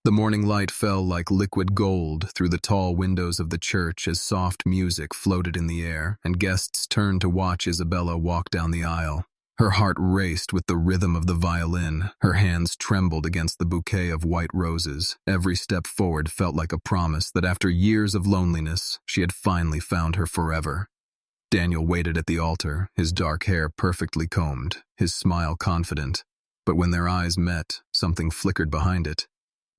The morning light fell like liquid gold through the tall windows of the church as soft music floated in the air, and guests turned to watch Isabella walk down the aisle. Her heart raced with the rhythm of the violin. Her hands trembled against the bouquet of white roses. Every step forward felt like a promise that after years of loneliness, she had finally found her forever. Daniel waited at the altar, his dark hair perfectly combed, his smile confident. But when their eyes met, something flickered behind it.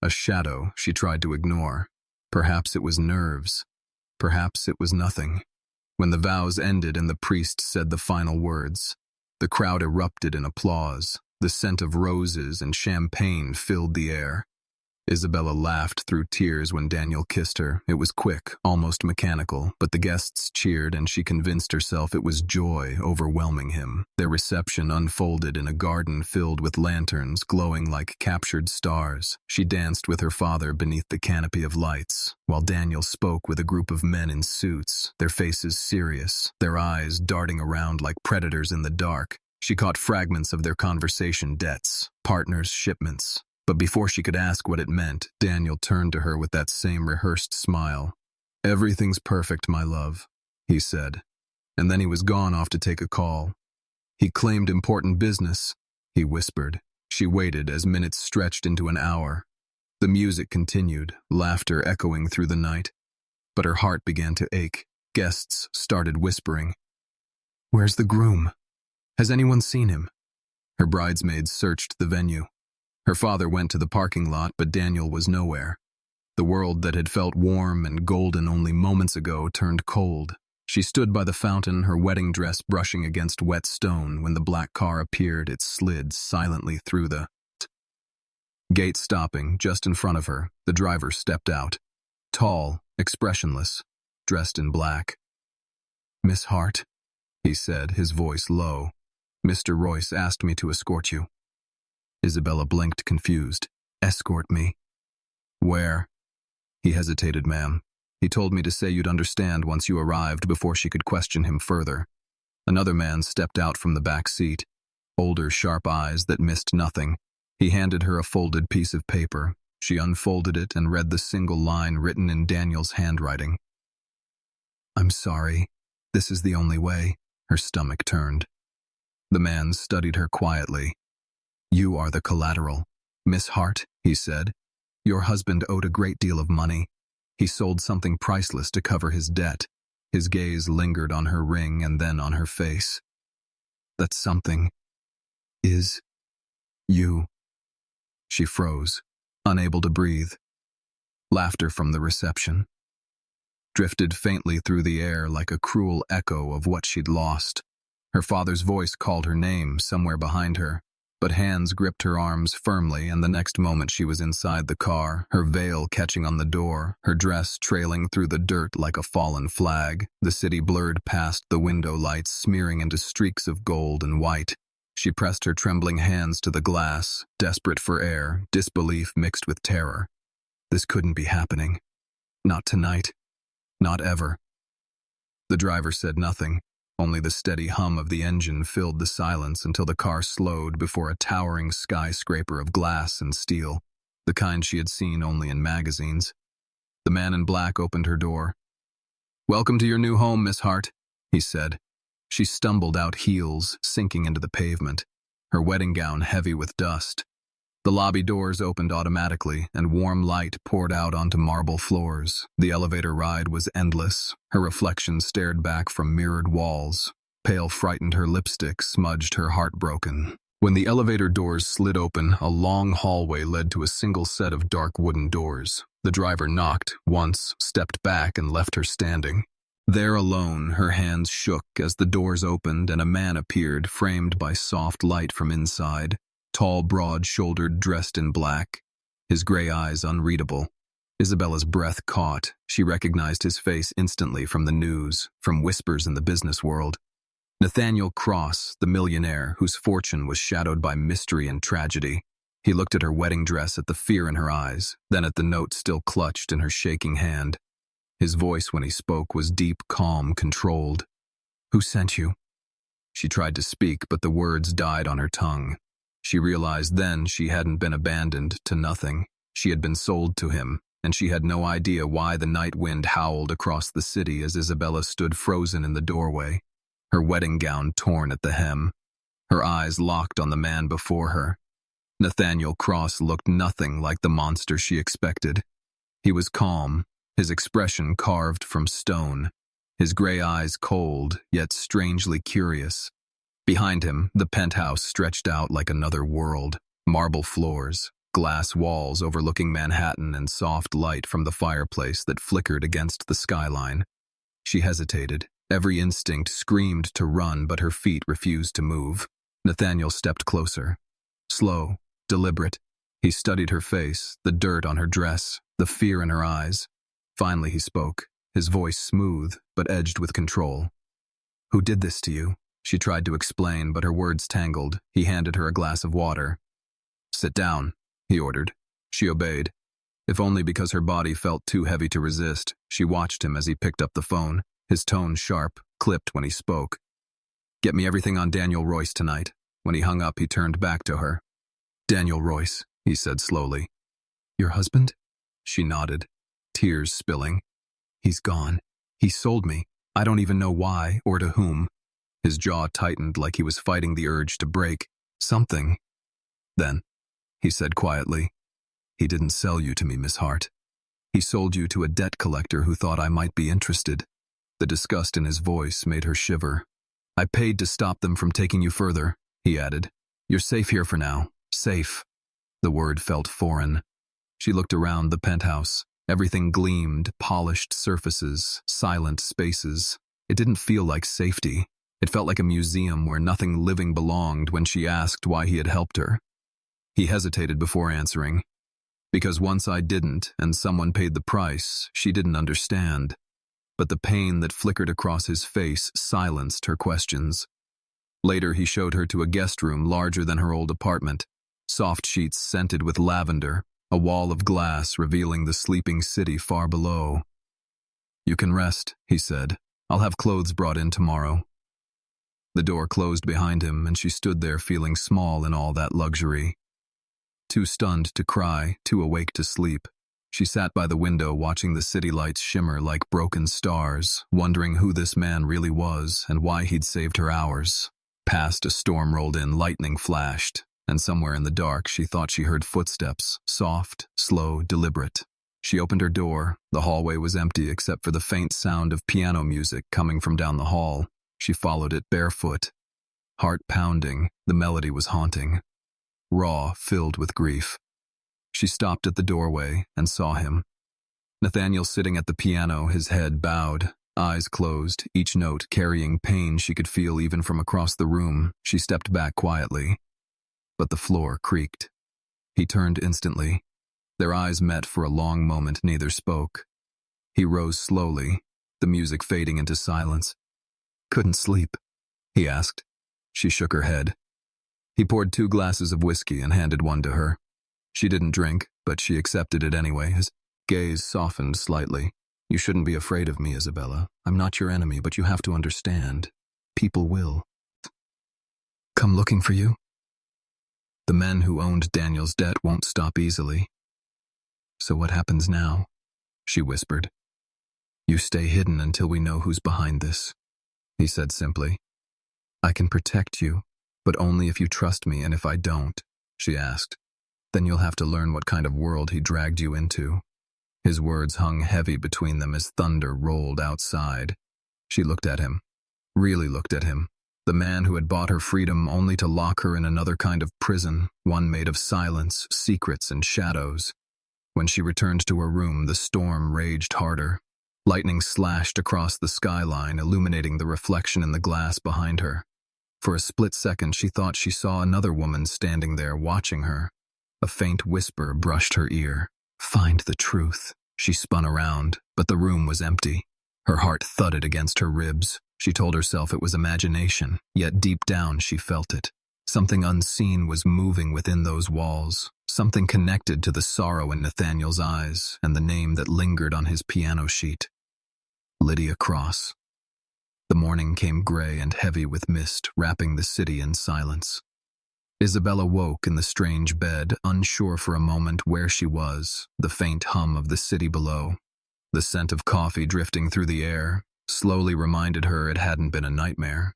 A shadow she tried to ignore. Perhaps it was nerves. Perhaps it was nothing. When the vows ended and the priest said the final words, the crowd erupted in applause. The scent of roses and champagne filled the air. Isabella laughed through tears when Daniel kissed her. It was quick, almost mechanical, but the guests cheered and she convinced herself it was joy overwhelming him. Their reception unfolded in a garden filled with lanterns glowing like captured stars. She danced with her father beneath the canopy of lights, while Daniel spoke with a group of men in suits, their faces serious, their eyes darting around like predators in the dark. She caught fragments of their conversation: debts, partners, shipments. But before she could ask what it meant, Daniel turned to her with that same rehearsed smile. "Everything's perfect, my love," he said. And then he was gone off to take a call. "He claimed important business," he whispered. She waited as minutes stretched into an hour. The music continued, laughter echoing through the night. But her heart began to ache. Guests started whispering. "Where's the groom? Has anyone seen him?" Her bridesmaids searched the venue. Her father went to the parking lot, but Daniel was nowhere. The world that had felt warm and golden only moments ago turned cold. She stood by the fountain, her wedding dress brushing against wet stone. When the black car appeared, it slid silently through the gate, stopping just in front of her. The driver stepped out, tall, expressionless, dressed in black. "Miss Hart," he said, his voice low. "Mr. Royce asked me to escort you." Isabella blinked, confused. "Escort me? Where?" He hesitated. "Ma'am, he told me to say you'd understand once you arrived," before she could question him further. Another man stepped out from the back seat, older, sharp eyes that missed nothing. He handed her a folded piece of paper. She unfolded it and read the single line written in Daniel's handwriting. "I'm sorry. This is the only way." Her stomach turned. The man studied her quietly. "You are the collateral, Miss Hart," he said. "Your husband owed a great deal of money. He sold something priceless to cover his debt." His gaze lingered on her ring and then on her face. "That something is you." She froze, unable to breathe. Laughter from the reception drifted faintly through the air like a cruel echo of what she'd lost. Her father's voice called her name somewhere behind her, but hands gripped her arms firmly, and the next moment she was inside the car, her veil catching on the door, her dress trailing through the dirt like a fallen flag. The city blurred past the window lights, smearing into streaks of gold and white. She pressed her trembling hands to the glass, desperate for air, disbelief mixed with terror. This couldn't be happening. Not tonight. Not ever. The driver said nothing. Only the steady hum of the engine filled the silence until the car slowed before a towering skyscraper of glass and steel, the kind she had seen only in magazines. The man in black opened her door. "Welcome to your new home, Miss Hart," he said. She stumbled out, heels sinking into the pavement, her wedding gown heavy with dust. The lobby doors opened automatically, and warm light poured out onto marble floors. The elevator ride was endless. Her reflection stared back from mirrored walls. Pale frightened, her lipstick smudged, her heart broken. When the elevator doors slid open, a long hallway led to a single set of dark wooden doors. The driver knocked once, stepped back, and left her standing. There alone, her hands shook as the doors opened and a man appeared, framed by soft light from inside. Tall, broad-shouldered, dressed in black, his gray eyes unreadable. Isabella's breath caught. She recognized his face instantly from the news, from whispers in the business world. Nathaniel Cross, the millionaire whose fortune was shadowed by mystery and tragedy. He looked at her wedding dress, at the fear in her eyes, then at the note still clutched in her shaking hand. His voice when he spoke was deep, calm, controlled. "Who sent you?" She tried to speak, but the words died on her tongue. She realized then she hadn't been abandoned to nothing. She had been sold to him, and she had no idea why the night wind howled across the city as Isabella stood frozen in the doorway, her wedding gown torn at the hem, her eyes locked on the man before her. Nathaniel Cross looked nothing like the monster she expected. He was calm, his expression carved from stone, his gray eyes cold, yet strangely curious. Behind him, the penthouse stretched out like another world, marble floors, glass walls overlooking Manhattan, and soft light from the fireplace that flickered against the skyline. She hesitated. Every instinct screamed to run, but her feet refused to move. Nathaniel stepped closer. Slow, deliberate. He studied her face, the dirt on her dress, the fear in her eyes. Finally he spoke, his voice smooth, but edged with control. "Who did this to you?" She tried to explain, but her words tangled. He handed her a glass of water. "Sit down," he ordered. She obeyed. If only because her body felt too heavy to resist, she watched him as he picked up the phone, his tone sharp, clipped when he spoke. "Get me everything on Daniel Royce tonight." When he hung up, he turned back to her. "Daniel Royce," he said slowly. "Your husband?" She nodded, tears spilling. "He's gone. He sold me. I don't even know why or to whom." His jaw tightened like he was fighting the urge to break. "Something." "Then," he said quietly, "he didn't sell you to me, Miss Hart. He sold you to a debt collector who thought I might be interested." The disgust in his voice made her shiver. "I paid to stop them from taking you further," he added. "You're safe here for now. Safe." The word felt foreign. She looked around the penthouse. Everything gleamed, polished surfaces, silent spaces. It didn't feel like safety. It felt like a museum where nothing living belonged. When she asked why he had helped her, he hesitated before answering. "Because once I didn't, and someone paid the price, she didn't understand." But the pain that flickered across his face silenced her questions. Later he showed her to a guest room larger than her old apartment. Soft sheets scented with lavender, a wall of glass revealing the sleeping city far below. "You can rest," he said. "I'll have clothes brought in tomorrow." The door closed behind him, and she stood there feeling small in all that luxury. Too stunned to cry, too awake to sleep. She sat by the window watching the city lights shimmer like broken stars, wondering who this man really was and why he'd saved her hours. Past, a storm rolled in, lightning flashed, and somewhere in the dark she thought she heard footsteps, soft, slow, deliberate. She opened her door. The hallway was empty except for the faint sound of piano music coming from down the hall. She followed it barefoot. Heart pounding, the melody was haunting. Raw, filled with grief. She stopped at the doorway and saw him. Nathaniel sitting at the piano, his head bowed, eyes closed, each note carrying pain she could feel even from across the room. She stepped back quietly. But the floor creaked. He turned instantly. Their eyes met for a long moment, neither spoke. He rose slowly, the music fading into silence. "Couldn't sleep?" he asked. She shook her head. He poured 2 glasses of whiskey and handed one to her. She didn't drink, but she accepted it anyway. His gaze softened slightly. "You shouldn't be afraid of me, Isabella. I'm not your enemy, but you have to understand. People will come looking for you. The men who owned Daniel's debt won't stop easily. So what happens now?" she whispered. "You stay hidden until we know who's behind this," he said simply. "I can protect you, but only if you trust me, and if I don't," she asked, "then you'll have to learn what kind of world he dragged you into." His words hung heavy between them as thunder rolled outside. She looked at him, really looked at him, the man who had bought her freedom only to lock her in another kind of prison, one made of silence, secrets, and shadows. When she returned to her room, the storm raged harder. Lightning slashed across the skyline, illuminating the reflection in the glass behind her. For a split second, she thought she saw another woman standing there watching her. A faint whisper brushed her ear. "Find the truth." She spun around, but the room was empty. Her heart thudded against her ribs. She told herself it was imagination, yet deep down she felt it. Something unseen was moving within those walls, something connected to the sorrow in Nathaniel's eyes and the name that lingered on his piano sheet. Lydia Cross. The morning came gray and heavy with mist, wrapping the city in silence. Isabella woke in the strange bed, unsure for a moment where she was. The faint hum of the city below, the scent of coffee drifting through the air, slowly reminded her it hadn't been a nightmare.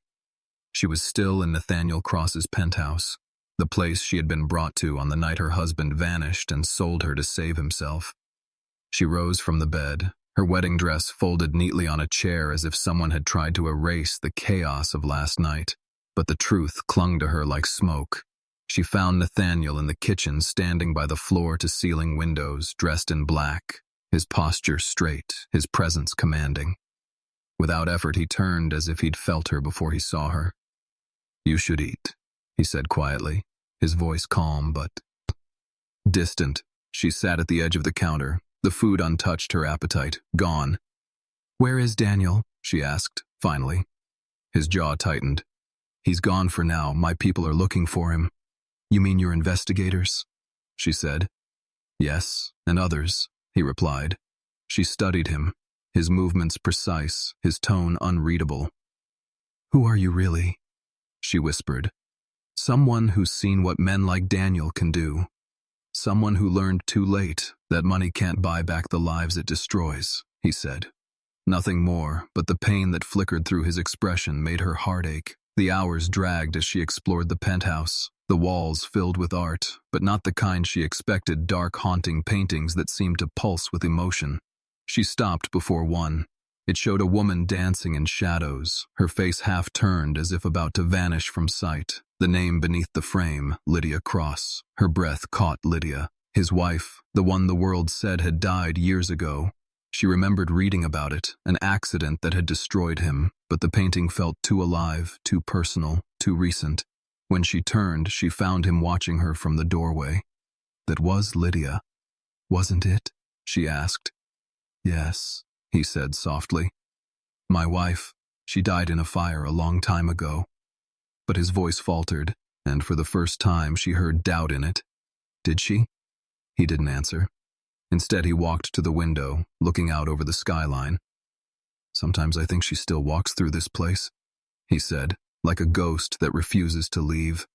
She was still in Nathaniel Cross's penthouse, the place she had been brought to on the night her husband vanished and sold her to save himself. She rose from the bed, her wedding dress folded neatly on a chair as if someone had tried to erase the chaos of last night. But the truth clung to her like smoke. She found Nathaniel in the kitchen, standing by the floor-to-ceiling windows, dressed in black, his posture straight, his presence commanding. Without effort, he turned as if he'd felt her before he saw her. "You should eat," he said quietly, his voice calm but distant. She sat at the edge of the counter, the food untouched, her appetite gone. "Where is Daniel?" she asked, finally. His jaw tightened. "He's gone for now. My people are looking for him." "You mean your investigators?" she said. "Yes, and others," he replied. She studied him, his movements precise, his tone unreadable. "Who are you really?" she whispered. "Someone who's seen what men like Daniel can do. Someone who learned too late that money can't buy back the lives it destroys," he said. Nothing more, but the pain that flickered through his expression made her heart ache. The hours dragged as she explored the penthouse, the walls filled with art, but not the kind she expected, dark, haunting paintings that seemed to pulse with emotion. She stopped before one. It showed a woman dancing in shadows, her face half turned as if about to vanish from sight. The name beneath the frame, Lydia Cross. Her breath caught Lydia, his wife, the one the world said had died years ago. She remembered reading about it, an accident that had destroyed him, but the painting felt too alive, too personal, too recent. When she turned, she found him watching her from the doorway. "That was Lydia, wasn't it?" she asked. "Yes," he said softly. "My wife, she died in a fire a long time ago." But his voice faltered, and for the first time she heard doubt in it. "Did she?" He didn't answer. Instead, he walked to the window, looking out over the skyline. "Sometimes I think she still walks through this place," he said, like a ghost that refuses to leave.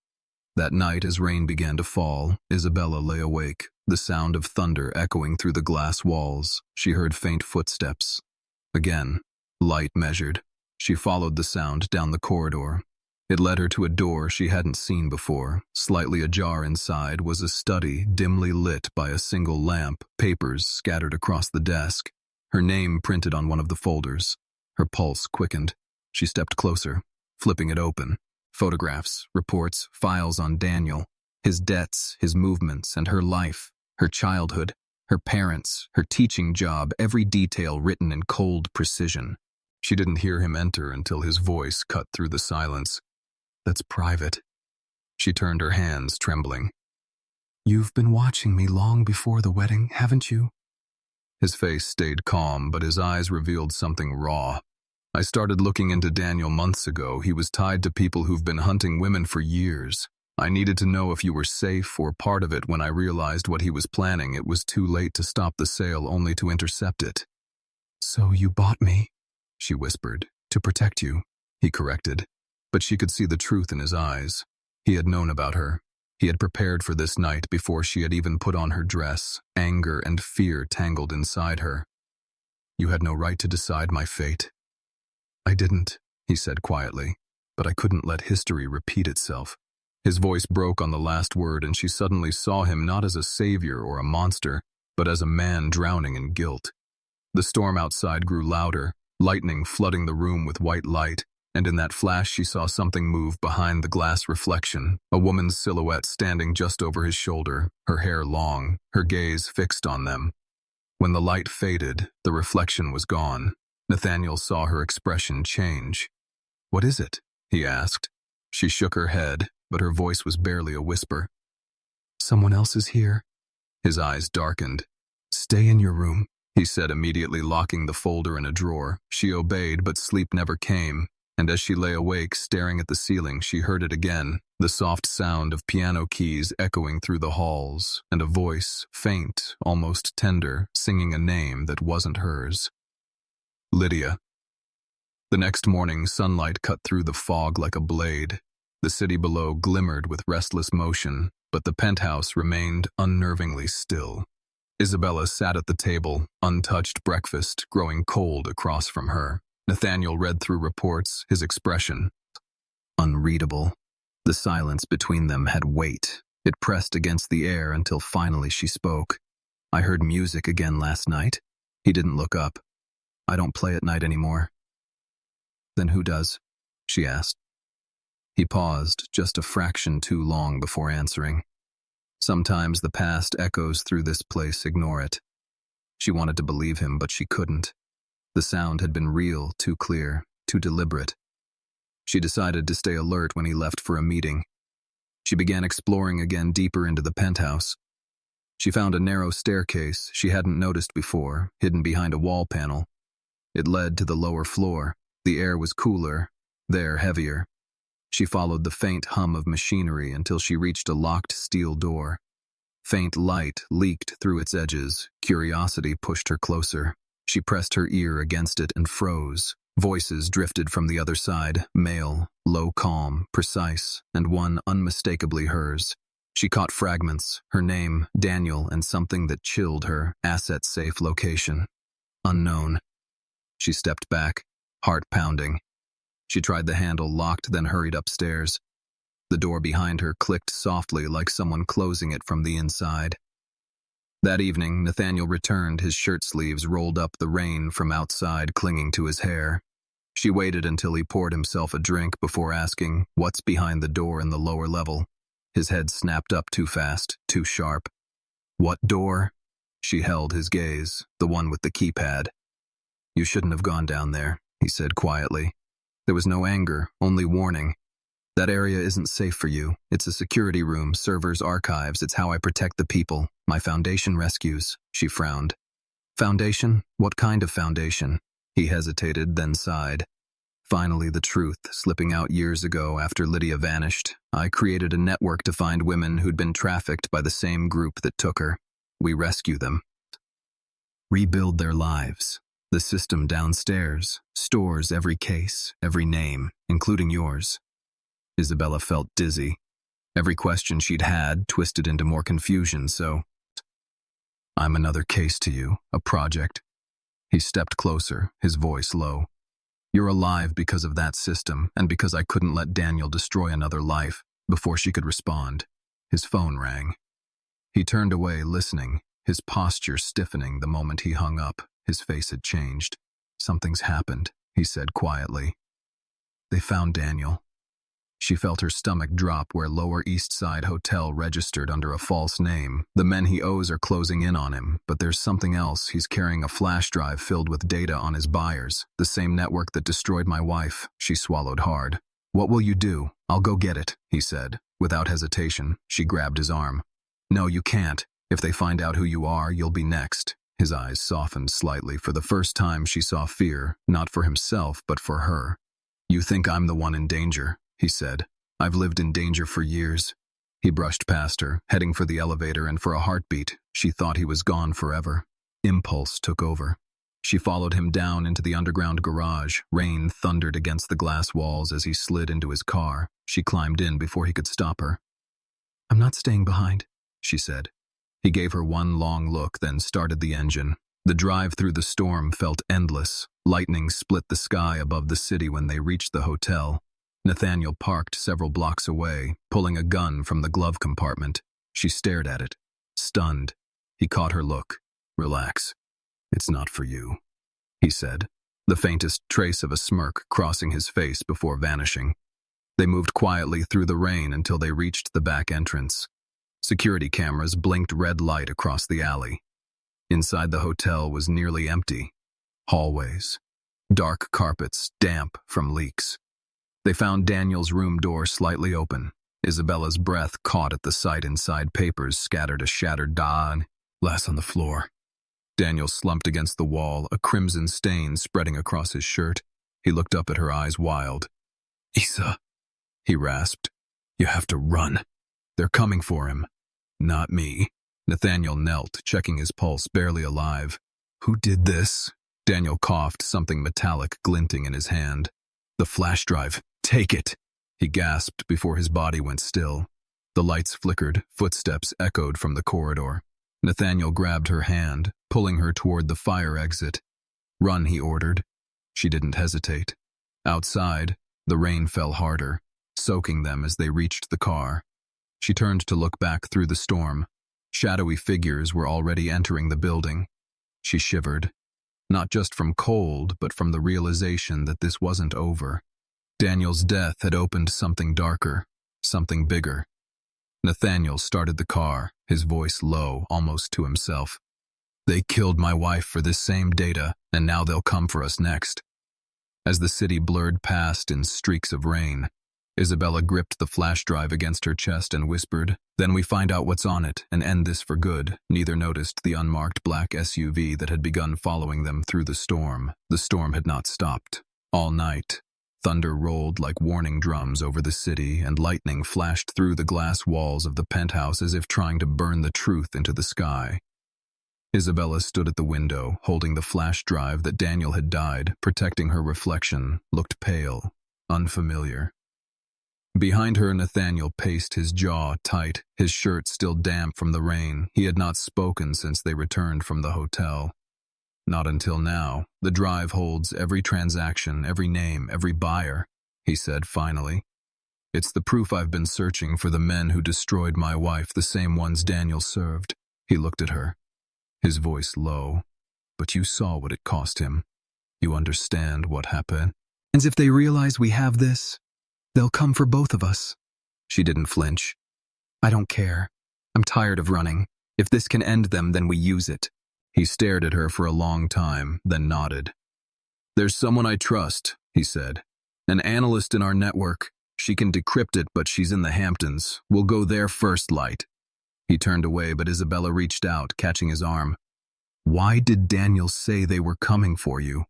That night, as rain began to fall, Isabella lay awake, the sound of thunder echoing through the glass walls. She heard faint footsteps. Again, light measured. She followed the sound down the corridor. It led her to a door she hadn't seen before. Slightly ajar inside was a study, dimly lit by a single lamp, papers scattered across the desk. Her name printed on one of the folders. Her pulse quickened. She stepped closer, flipping it open. Photographs, reports, files on Daniel. His debts, his movements, and her life. Her childhood, her parents, her teaching job, every detail written in cold precision. She didn't hear him enter until his voice cut through the silence. "That's private." She turned, her hands trembling. "You've been watching me long before the wedding, haven't you?" His face stayed calm, but his eyes revealed something raw. "I started looking into Daniel months ago. He was tied to people who've been hunting women for years. I needed to know if you were safe or part of it. When I realized what he was planning, it was too late to stop the sale, only to intercept it." "So you bought me," she whispered. "To protect you," he corrected. But she could see the truth in his eyes. He had known about her. He had prepared for this night before she had even put on her dress. Anger and fear tangled inside her. "You had no right to decide my fate." "I didn't," he said quietly, "but I couldn't let history repeat itself." His voice broke on the last word, and she suddenly saw him not as a savior or a monster, but as a man drowning in guilt. The storm outside grew louder, lightning flooding the room with white light. And in that flash she saw something move behind the glass reflection, a woman's silhouette standing just over his shoulder, her hair long, her gaze fixed on them. When the light faded, the reflection was gone. Nathaniel saw her expression change. "What is it?" he asked. She shook her head, but her voice was barely a whisper. "Someone else is here." His eyes darkened. "Stay in your room," he said, immediately locking the folder in a drawer. She obeyed, but sleep never came. And as she lay awake, staring at the ceiling, she heard it again, the soft sound of piano keys echoing through the halls, and a voice, faint, almost tender, singing a name that wasn't hers. Lydia. The next morning, sunlight cut through the fog like a blade. The city below glimmered with restless motion, but the penthouse remained unnervingly still. Isabella sat at the table, untouched breakfast growing cold across from her. Nathaniel read through reports, his expression unreadable. The silence between them had weight. It pressed against the air until finally she spoke. "I heard music again last night." He didn't look up. "I don't play at night anymore." "Then who does?" she asked. He paused, just a fraction too long before answering. Sometimes the past echoes through this place. Ignore it. She wanted to believe him, but she couldn't. The sound had been real, too clear, too deliberate. She decided to stay alert when he left for a meeting. She began exploring again deeper into the penthouse. She found a narrow staircase she hadn't noticed before, hidden behind a wall panel. It led to the lower floor. The air was cooler, there heavier. She followed the faint hum of machinery until she reached a locked steel door. Faint light leaked through its edges. Curiosity pushed her closer. She pressed her ear against it and froze. Voices drifted from the other side, male, low, calm, precise, and one unmistakably hers. She caught fragments, her name, Daniel, and something that chilled her, asset-safe location. Unknown. She stepped back, heart pounding. She tried the handle locked, then hurried upstairs. The door behind her clicked softly like someone closing it from the inside. That evening, Nathaniel returned, his shirt sleeves rolled up, the rain from outside clinging to his hair. She waited until he poured himself a drink before asking, "What's behind the door in the lower level?" His head snapped up too fast, too sharp. "What door?" She held his gaze, the one with the keypad. "You shouldn't have gone down there," he said quietly. There was no anger, only warning. "That area isn't safe for you. It's a security room, servers, archives. It's how I protect the people. My foundation rescues." She frowned. "Foundation? What kind of foundation?" He hesitated, then sighed. "Finally, the truth, slipping out years ago after Lydia vanished. I created a network to find women who'd been trafficked by the same group that took her. We rescue them. Rebuild their lives. The system downstairs stores every case, every name, including yours." Isabella felt dizzy. Every question she'd had twisted into more confusion, so... "I'm another case to you, a project." He stepped closer, his voice low. "You're alive because of that system, and because I couldn't let Daniel destroy another life." Before she could respond, his phone rang. He turned away, listening, his posture stiffening the moment he hung up. His face had changed. "Something's happened," he said quietly. "They found Daniel." She felt her stomach drop where Lower East Side Hotel registered under a false name. The men he owes are closing in on him, but there's something else. He's carrying a flash drive filled with data on his buyers, the same network that destroyed my wife. She swallowed hard. "What will you do?" "I'll go get it," he said. Without hesitation, she grabbed his arm. "No, you can't. If they find out who you are, you'll be next." His eyes softened slightly. For the first time, she saw fear, not for himself, but for her. "You think I'm the one in danger," he said. "I've lived in danger for years." He brushed past her, heading for the elevator, and for a heartbeat, she thought he was gone forever. Impulse took over. She followed him down into the underground garage. Rain thundered against the glass walls as he slid into his car. She climbed in before he could stop her. "I'm not staying behind," she said. He gave her one long look, then started the engine. The drive through the storm felt endless. Lightning split the sky above the city when they reached the hotel. Nathaniel parked several blocks away, pulling a gun from the glove compartment. She stared at it, stunned. He caught her look. "Relax. It's not for you," he said, the faintest trace of a smirk crossing his face before vanishing. They moved quietly through the rain until they reached the back entrance. Security cameras blinked red light across the alley. Inside the hotel was nearly empty. Hallways. Dark carpets, damp from leaks. They found Daniel's room door slightly open. Isabella's breath caught at the sight inside. Papers scattered, a shattered glass on the floor. Daniel slumped against the wall, a crimson stain spreading across his shirt. He looked up at her, eyes wild. "Isa," he rasped. "You have to run. They're coming for him." "Not me." Nathaniel knelt, checking his pulse, barely alive. "Who did this?" Daniel coughed, something metallic glinting in his hand. "The flash drive. Take it." He gasped before his body went still. The lights flickered, footsteps echoed from the corridor. Nathaniel grabbed her hand, pulling her toward the fire exit. "Run," he ordered. She didn't hesitate. Outside, the rain fell harder, soaking them as they reached the car. She turned to look back through the storm. Shadowy figures were already entering the building. She shivered, not just from cold, but from the realization that this wasn't over. Daniel's death had opened something darker, something bigger. Nathaniel started the car, his voice low, almost to himself. "They killed my wife for this same data, and now they'll come for us next." As the city blurred past in streaks of rain, Isabella gripped the flash drive against her chest and whispered, "Then we find out what's on it and end this for good." Neither noticed the unmarked black SUV that had begun following them through the storm. The storm had not stopped. All night, thunder rolled like warning drums over the city, and lightning flashed through the glass walls of the penthouse as if trying to burn the truth into the sky. Isabella stood at the window, holding the flash drive that Daniel had died, protecting her reflection, looked pale, unfamiliar. Behind her, Nathaniel paced, his jaw tight, his shirt still damp from the rain. He had not spoken since they returned from the hotel. "Not until now. The drive holds every transaction, every name, every buyer," he said finally. "It's the proof I've been searching for, the men who destroyed my wife, the same ones Daniel served." He looked at her, his voice low. "But you saw what it cost him. You understand what happened." "And if they realize we have this, they'll come for both of us." She didn't flinch. "I don't care. I'm tired of running. If this can end them, then we use it." He stared at her for a long time, then nodded. "There's someone I trust," he said. "An analyst in our network. She can decrypt it, but she's in the Hamptons. We'll go there first, Light." He turned away, but Isabella reached out, catching his arm. "Why did Daniel say they were coming for you?"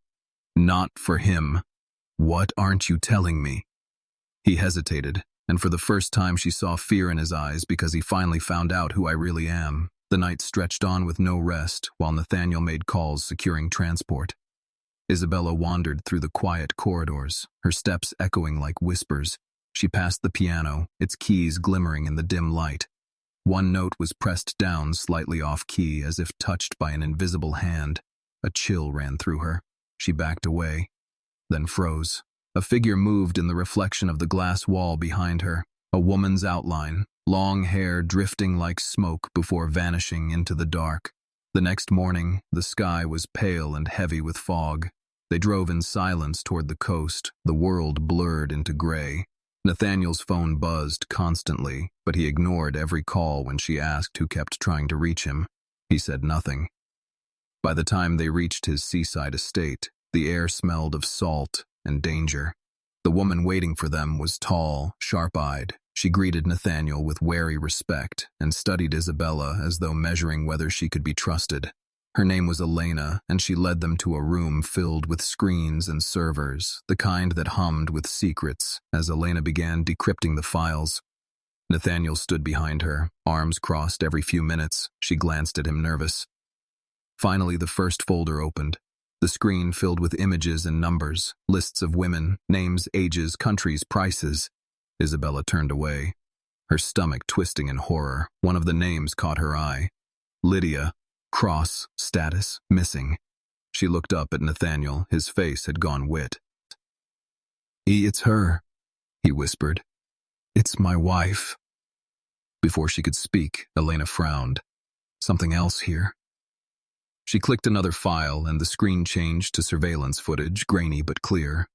"Not for him." "What aren't you telling me?" He hesitated, and for the first time she saw fear in his eyes, because he finally found out who I really am. The night stretched on with no rest, while Nathaniel made calls securing transport. Isabella wandered through the quiet corridors, her steps echoing like whispers. She passed the piano, its keys glimmering in the dim light. One note was pressed down slightly off-key, as if touched by an invisible hand. A chill ran through her. She backed away, then froze. A figure moved in the reflection of the glass wall behind her, a woman's outline, long hair drifting like smoke before vanishing into the dark. The next morning, the sky was pale and heavy with fog. They drove in silence toward the coast, the world blurred into gray. Nathaniel's phone buzzed constantly, but he ignored every call when she asked who kept trying to reach him. He said nothing. By the time they reached his seaside estate, the air smelled of salt and danger. The woman waiting for them was tall, sharp-eyed. She greeted Nathaniel with wary respect and studied Isabella as though measuring whether she could be trusted. Her name was Elena, and she led them to a room filled with screens and servers, the kind that hummed with secrets as Elena began decrypting the files. Nathaniel stood behind her, arms crossed every few minutes. She glanced at him, nervous. Finally, the first folder opened. The screen filled with images and numbers, lists of women, names, ages, countries, prices. Isabella turned away, her stomach twisting in horror. One of the names caught her eye. Lydia, Cross, status, missing. She looked up at Nathaniel. His face had gone wit. It's her," he whispered. "It's my wife." Before she could speak, Elena frowned. "Something else here?" She clicked another file, and the screen changed to surveillance footage, grainy but clear.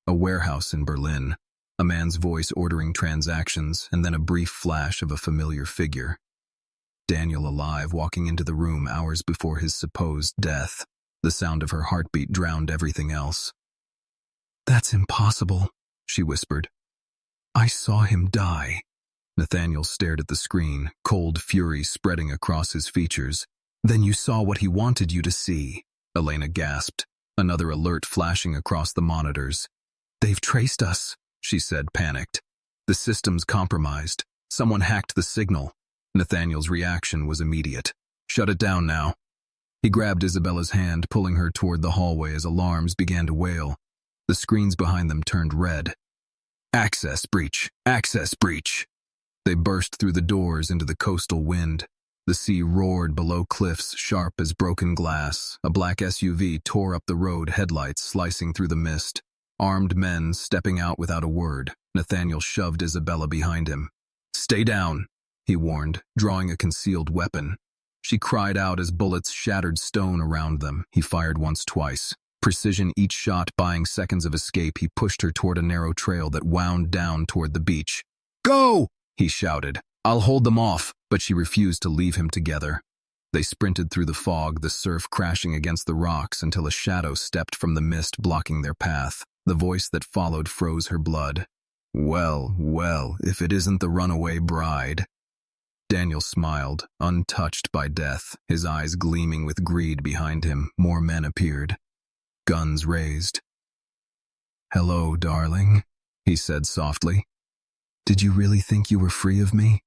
A warehouse in Berlin, a man's voice ordering transactions, and then a brief flash of a familiar figure. Daniel alive, walking into the room hours before his supposed death. The sound of her heartbeat drowned everything else. "That's impossible," she whispered. "I saw him die." Nathaniel stared at the screen, cold fury spreading across his features. "Then you saw what he wanted you to see," Elena gasped, another alert flashing across the monitors. "They've traced us," she said, panicked. "The system's compromised. Someone hacked the signal." Nathaniel's reaction was immediate. "Shut it down now." He grabbed Isabella's hand, pulling her toward the hallway as alarms began to wail. The screens behind them turned red. Access breach! Access breach! They burst through the doors into the coastal wind. The sea roared below cliffs, sharp as broken glass. A black SUV tore up the road, headlights slicing through the mist. Armed men stepping out without a word. Nathaniel shoved Isabella behind him. "Stay down," he warned, drawing a concealed weapon. She cried out as bullets shattered stone around them. He fired once, twice. Precision each shot buying seconds of escape, he pushed her toward a narrow trail that wound down toward the beach. "Go!" he shouted. "I'll hold them off," but she refused to leave him together. They sprinted through the fog, the surf crashing against the rocks until a shadow stepped from the mist, blocking their path. The voice that followed froze her blood. "Well, well, if it isn't the runaway bride." Daniel smiled, untouched by death, his eyes gleaming with greed behind him. More men appeared, guns raised. "Hello, darling," he said softly. "Did you really think you were free of me?"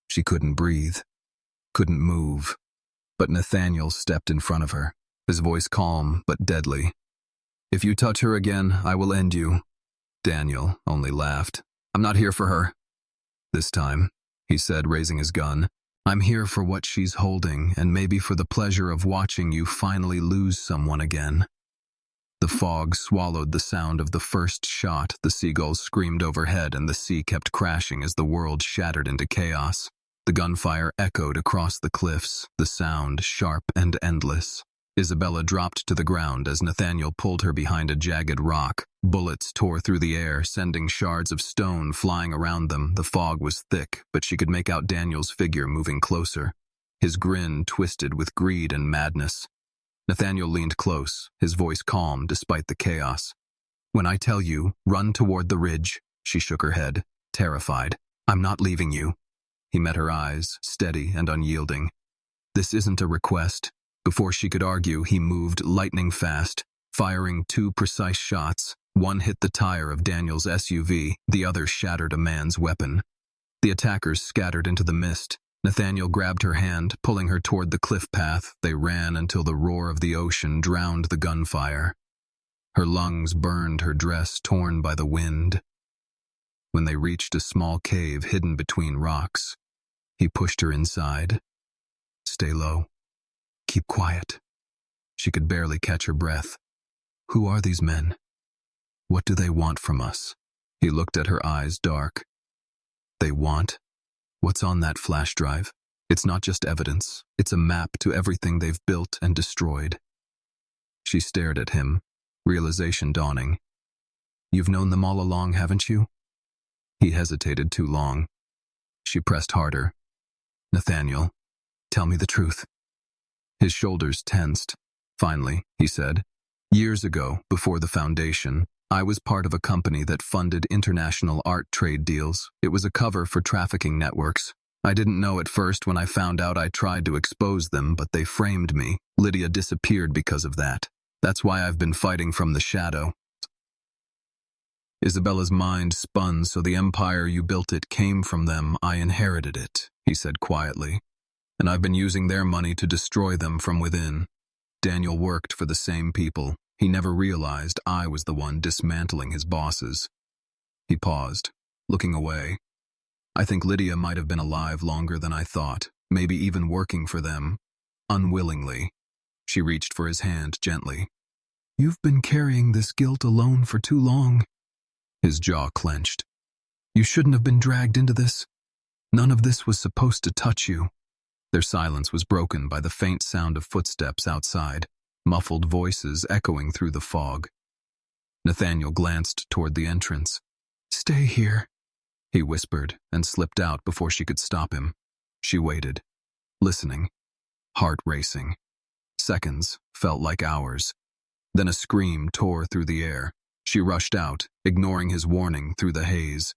She couldn't breathe, couldn't move. But Nathaniel stepped in front of her, his voice calm but deadly. "If you touch her again, I will end you." Daniel only laughed. "I'm not here for her this time," he said, raising his gun. "I'm here for what she's holding, and maybe for the pleasure of watching you finally lose someone again." The fog swallowed the sound of the first shot. The seagulls screamed overhead, and the sea kept crashing as the world shattered into chaos. The gunfire echoed across the cliffs, the sound sharp and endless. Isabella dropped to the ground as Nathaniel pulled her behind a jagged rock. Bullets tore through the air, sending shards of stone flying around them. The fog was thick, but she could make out Daniel's figure moving closer. His grin twisted with greed and madness. Nathaniel leaned close, his voice calm despite the chaos. "When I tell you, run toward the ridge," she shook her head, terrified. "I'm not leaving you." He met her eyes, steady and unyielding. "This isn't a request." Before she could argue, he moved lightning fast, firing 2 precise shots. One hit the tire of Daniel's SUV, the other shattered a man's weapon. The attackers scattered into the mist. Nathaniel grabbed her hand, pulling her toward the cliff path. They ran until the roar of the ocean drowned the gunfire. Her lungs burned, her dress torn by the wind. When they reached a small cave hidden between rocks, he pushed her inside. "Stay low. Keep quiet." She could barely catch her breath. "Who are these men? What do they want from us?" He looked at her eyes, dark. "They want? What's on that flash drive? It's not just evidence. It's a map to everything they've built and destroyed." She stared at him, realization dawning. "You've known them all along, haven't you?" He hesitated too long. She pressed harder. "Nathaniel, tell me the truth." His shoulders tensed. "Finally," he said, "years ago, before the foundation, I was part of a company that funded international art trade deals. It was a cover for trafficking networks. I didn't know at first. When I found out, I tried to expose them, but they framed me. Lydia disappeared because of that. That's why I've been fighting from the shadow." Isabella's mind spun. "So the empire you built, it came from them. I inherited it," he said quietly. "And I've been using their money to destroy them from within." Daniel worked for the same people. He never realized I was the one dismantling his bosses. He paused, looking away. "I think Lydia might have been alive longer than I thought, maybe even working for them. Unwillingly." She reached for his hand gently. "You've been carrying this guilt alone for too long." His jaw clenched. "You shouldn't have been dragged into this. None of this was supposed to touch you." Their silence was broken by the faint sound of footsteps outside, muffled voices echoing through the fog. Nathaniel glanced toward the entrance. "Stay here," he whispered, and slipped out before she could stop him. She waited, listening, heart racing. Seconds felt like hours. Then a scream tore through the air. She rushed out, ignoring his warning through the haze.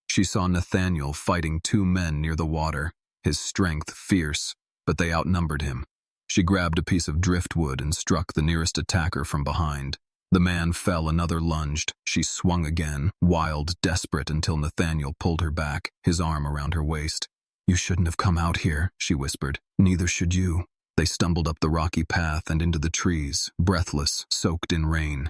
She saw Nathaniel fighting 2 men near the water, his strength fierce, but they outnumbered him. She grabbed a piece of driftwood and struck the nearest attacker from behind. The man fell, another lunged. She swung again, wild, desperate, until Nathaniel pulled her back, his arm around her waist. "You shouldn't have come out here," she whispered. "Neither should you." They stumbled up the rocky path and into the trees, breathless, soaked in rain.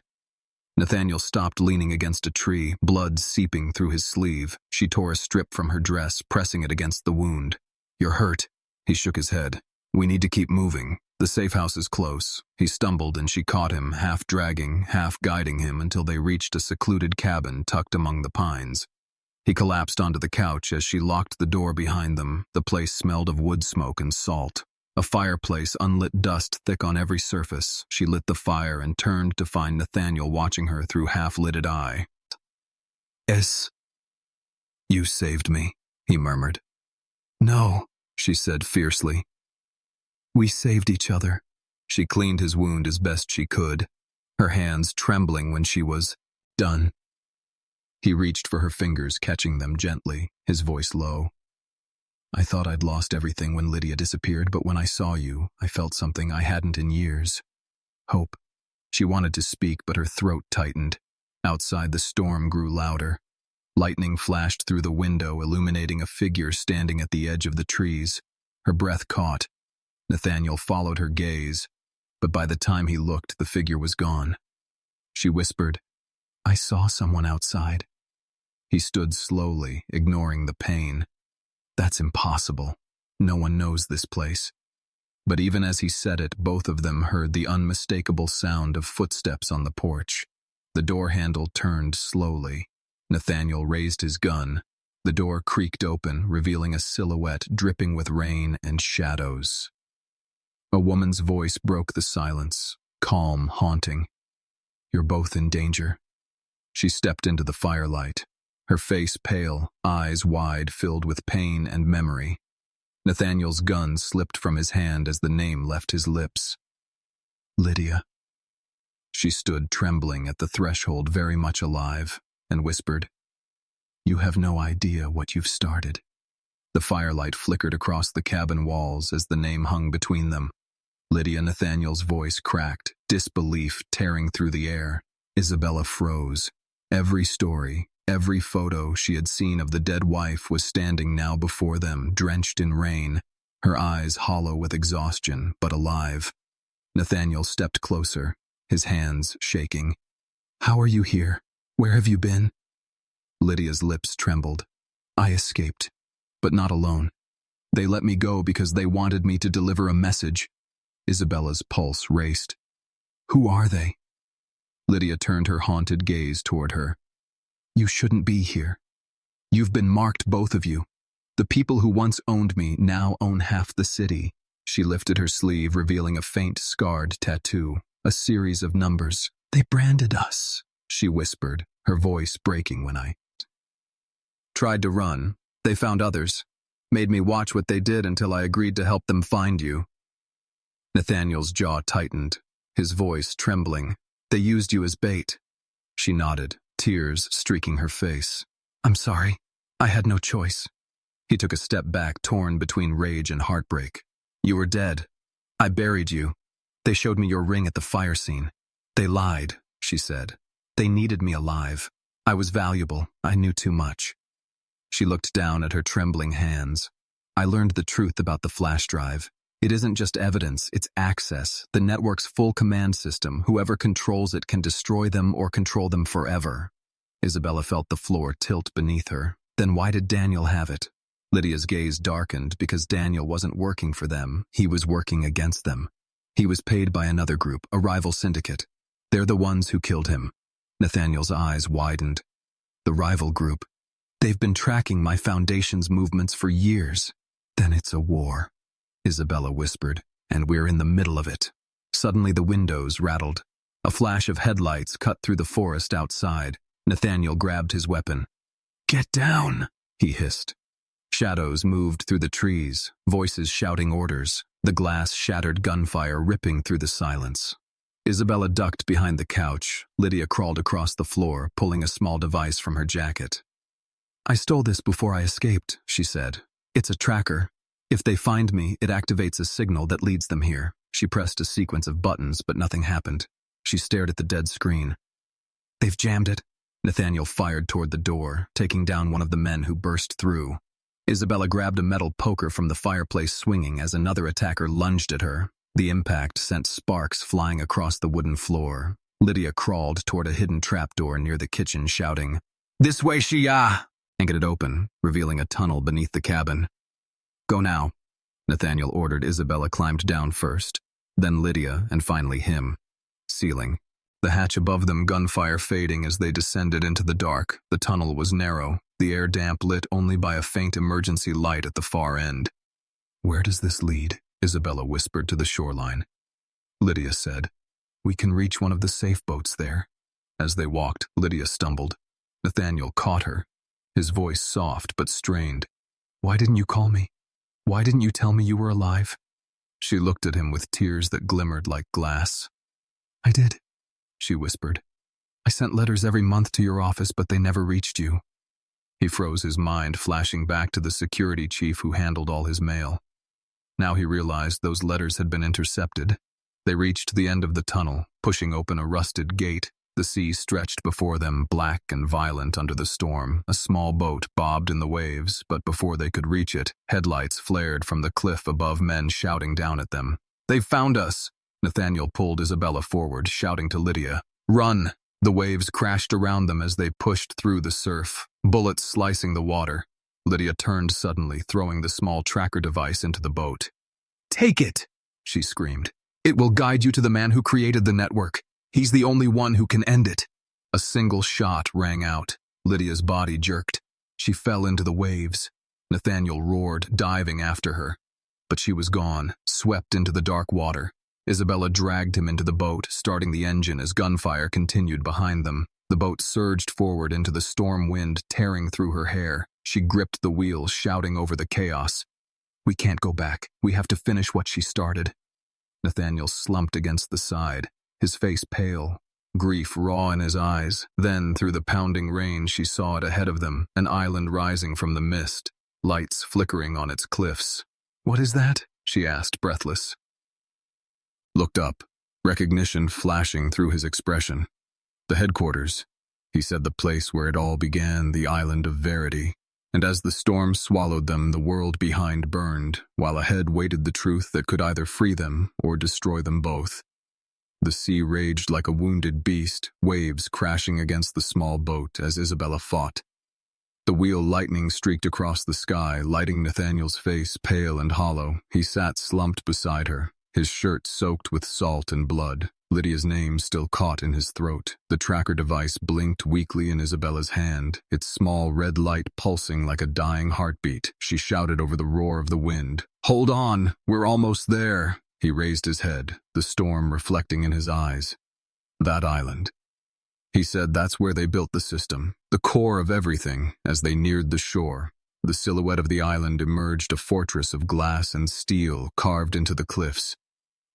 Nathaniel stopped, leaning against a tree, blood seeping through his sleeve. She tore a strip from her dress, pressing it against the wound. "You're hurt." He shook his head. "We need to keep moving. The safe house is close." He stumbled and she caught him, half dragging, half guiding him until they reached a secluded cabin tucked among the pines. He collapsed onto the couch as she locked the door behind them. The place smelled of wood smoke and salt. A fireplace, unlit dust thick on every surface. She lit the fire and turned to find Nathaniel watching her through half-lidded eye. "Yes, you saved me," he murmured. "No," she said fiercely. "We saved each other." She cleaned his wound as best she could, her hands trembling when she was done. He reached for her fingers, catching them gently, his voice low. "I thought I'd lost everything when Lydia disappeared, but when I saw you, I felt something I hadn't in years. Hope." She wanted to speak, but her throat tightened. Outside, the storm grew louder. Lightning flashed through the window, illuminating a figure standing at the edge of the trees. Her breath caught. Nathaniel followed her gaze, but by the time he looked, the figure was gone. She whispered, "I saw someone outside." He stood slowly, ignoring the pain. "That's impossible. No one knows this place." But even as he said it, both of them heard the unmistakable sound of footsteps on the porch. The door handle turned slowly. Nathaniel raised his gun. The door creaked open, revealing a silhouette dripping with rain and shadows. A woman's voice broke the silence, calm, haunting. "You're both in danger." She stepped into the firelight, her face pale, eyes wide, filled with pain and memory. Nathaniel's gun slipped from his hand as the name left his lips. "Lydia." She stood trembling at the threshold, very much alive, and whispered, "You have no idea what you've started." The firelight flickered across the cabin walls as the name hung between them. Lydia. Nathaniel's voice cracked, disbelief tearing through the air. Isabella froze. Every story, every photo she had seen of the dead wife was standing now before them, drenched in rain, her eyes hollow with exhaustion, but alive. Nathaniel stepped closer, his hands shaking. "How are you here? Where have you been?" Lydia's lips trembled. "I escaped, but not alone. They let me go because they wanted me to deliver a message." Isabella's pulse raced. "Who are they?" Lydia turned her haunted gaze toward her. "You shouldn't be here. You've been marked, both of you. The people who once owned me now own half the city." She lifted her sleeve, revealing a faint, scarred tattoo, a series of numbers. "They branded us," she whispered, her voice breaking. "When I tried to run, they found others, made me watch what they did until I agreed to help them find you." Nathaniel's jaw tightened, his voice trembling. "They used you as bait." She nodded, tears streaking her face. "I'm sorry. I had no choice." He took a step back, torn between rage and heartbreak. "You were dead. I buried you. They showed me your ring at the fire scene. They lied," she said. "They needed me alive. I was valuable. I knew too much." She looked down at her trembling hands. "I learned the truth about the flash drive. It isn't just evidence, it's access, the network's full command system. Whoever controls it can destroy them or control them forever." Isabella felt the floor tilt beneath her. Then why did Daniel have it? Lydia's gaze darkened because Daniel wasn't working for them. He was working against them. He was paid by another group, a rival syndicate. They're the ones who killed him. Nathaniel's eyes widened. The rival group. They've been tracking my foundation's movements for years. Then it's a war, Isabella whispered, and we're in the middle of it. Suddenly the windows rattled. A flash of headlights cut through the forest outside. Nathaniel grabbed his weapon. "Get down," he hissed. Shadows moved through the trees, voices shouting orders, the glass shattered gunfire ripping through the silence. Isabella ducked behind the couch. Lydia crawled across the floor, pulling a small device from her jacket. "I stole this before I escaped," she said. "It's a tracker. If they find me, it activates a signal that leads them here." She pressed a sequence of buttons, but nothing happened. She stared at the dead screen. "They've jammed it." Nathaniel fired toward the door, taking down one of the men who burst through. Isabella grabbed a metal poker from the fireplace, swinging as another attacker lunged at her. The impact sent sparks flying across the wooden floor. Lydia crawled toward a hidden trapdoor near the kitchen, shouting, "This way, Shia!" and get it open, revealing a tunnel beneath the cabin. "Go now," Nathaniel ordered. Isabella climbed down first, then Lydia, and finally him. Ceiling. The hatch above them, gunfire fading as they descended into the dark. The tunnel was narrow, the air damp, lit only by a faint emergency light at the far end. "Where does this lead?" Isabella whispered to the shoreline. Lydia said, "We can reach one of the safe boats there." As they walked, Lydia stumbled. Nathaniel caught her, his voice soft but strained. "Why didn't you call me? Why didn't you tell me you were alive?" She looked at him with tears that glimmered like glass. "I did," she whispered. "I sent letters every month to your office, but they never reached you." He froze, his mind flashing back to the security chief who handled all his mail. Now he realized those letters had been intercepted. They reached the end of the tunnel, pushing open a rusted gate. The sea stretched before them, black and violent under the storm. A small boat bobbed in the waves, but before they could reach it, headlights flared from the cliff above, men shouting down at them. "They've found us!" Nathaniel pulled Isabella forward, shouting to Lydia, "Run!" The waves crashed around them as they pushed through the surf, bullets slicing the water. Lydia turned suddenly, throwing the small tracker device into the boat. "Take it!" she screamed. "It will guide you to the man who created the network. He's the only one who can end it." A single shot rang out. Lydia's body jerked. She fell into the waves. Nathaniel roared, diving after her. But she was gone, swept into the dark water. Isabella dragged him into the boat, starting the engine as gunfire continued behind them. The boat surged forward into the storm wind, tearing through her hair. She gripped the wheel, shouting over the chaos. "We can't go back. We have to finish what she started." Nathaniel slumped against the side, his face pale, grief raw in his eyes. Then, through the pounding rain, she saw it ahead of them, an island rising from the mist, lights flickering on its cliffs. "What is that?" she asked, breathless. Looked up, recognition flashing through his expression. "The headquarters," he said, "the place where it all began, the island of Verity." And as the storm swallowed them, the world behind burned, while ahead waited the truth that could either free them or destroy them both. The sea raged like a wounded beast, waves crashing against the small boat as Isabella fought. The wheel lightning streaked across the sky, lighting Nathaniel's face pale and hollow. He sat slumped beside her, his shirt soaked with salt and blood, Lydia's name still caught in his throat. The tracker device blinked weakly in Isabella's hand, its small red light pulsing like a dying heartbeat. She shouted over the roar of the wind, "Hold on, we're almost there." He raised his head, the storm reflecting in his eyes. "That island," he said, "that's where they built the system, the core of everything." As they neared the shore, the silhouette of the island emerged, a fortress of glass and steel carved into the cliffs.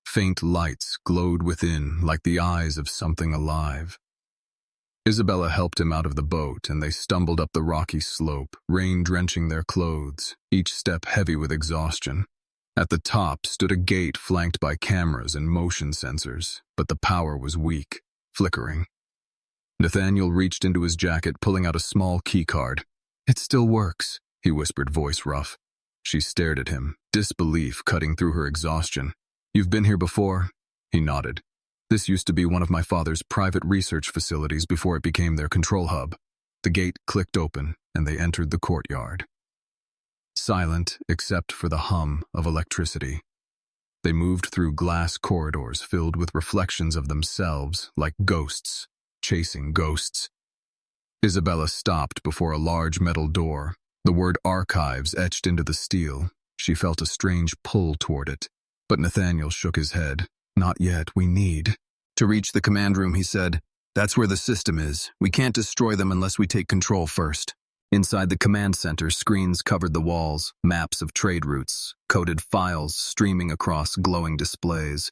Faint lights glowed within, like the eyes of something alive. Isabella helped him out of the boat, and they stumbled up the rocky slope, rain drenching their clothes, each step heavy with exhaustion. At the top stood a gate flanked by cameras and motion sensors, but the power was weak, flickering. Nathaniel reached into his jacket, pulling out a small keycard. "It still works," he whispered, voice rough. She stared at him, disbelief cutting through her exhaustion. "You've been here before?" He nodded. "This used to be one of my father's private research facilities before it became their control hub." The gate clicked open, and they entered the courtyard. Silent except for the hum of electricity. They moved through glass corridors filled with reflections of themselves, like ghosts, chasing ghosts. Isabella stopped before a large metal door, the word archives etched into the steel. She felt a strange pull toward it, but Nathaniel shook his head. "Not yet, we need." "To reach the command room," he said. "That's where the system is. We can't destroy them unless we take control first." Inside the command center, screens covered the walls, maps of trade routes, coded files streaming across glowing displays.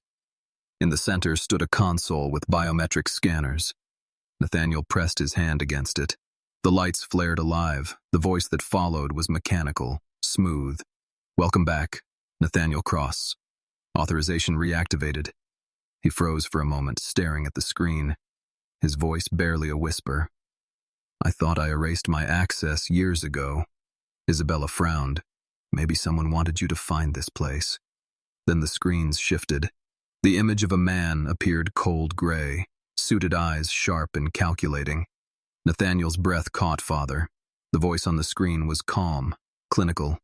In the center stood a console with biometric scanners. Nathaniel pressed his hand against it. The lights flared alive. The voice that followed was mechanical, smooth. "Welcome back, Nathaniel Cross. Authorization reactivated." He froze for a moment, staring at the screen, his voice barely a whisper. "I thought I erased my access years ago." Isabella frowned. "Maybe someone wanted you to find this place." Then the screens shifted. The image of a man appeared, cold gray, suited eyes sharp and calculating. Nathaniel's breath caught father. The voice on the screen was calm, clinical.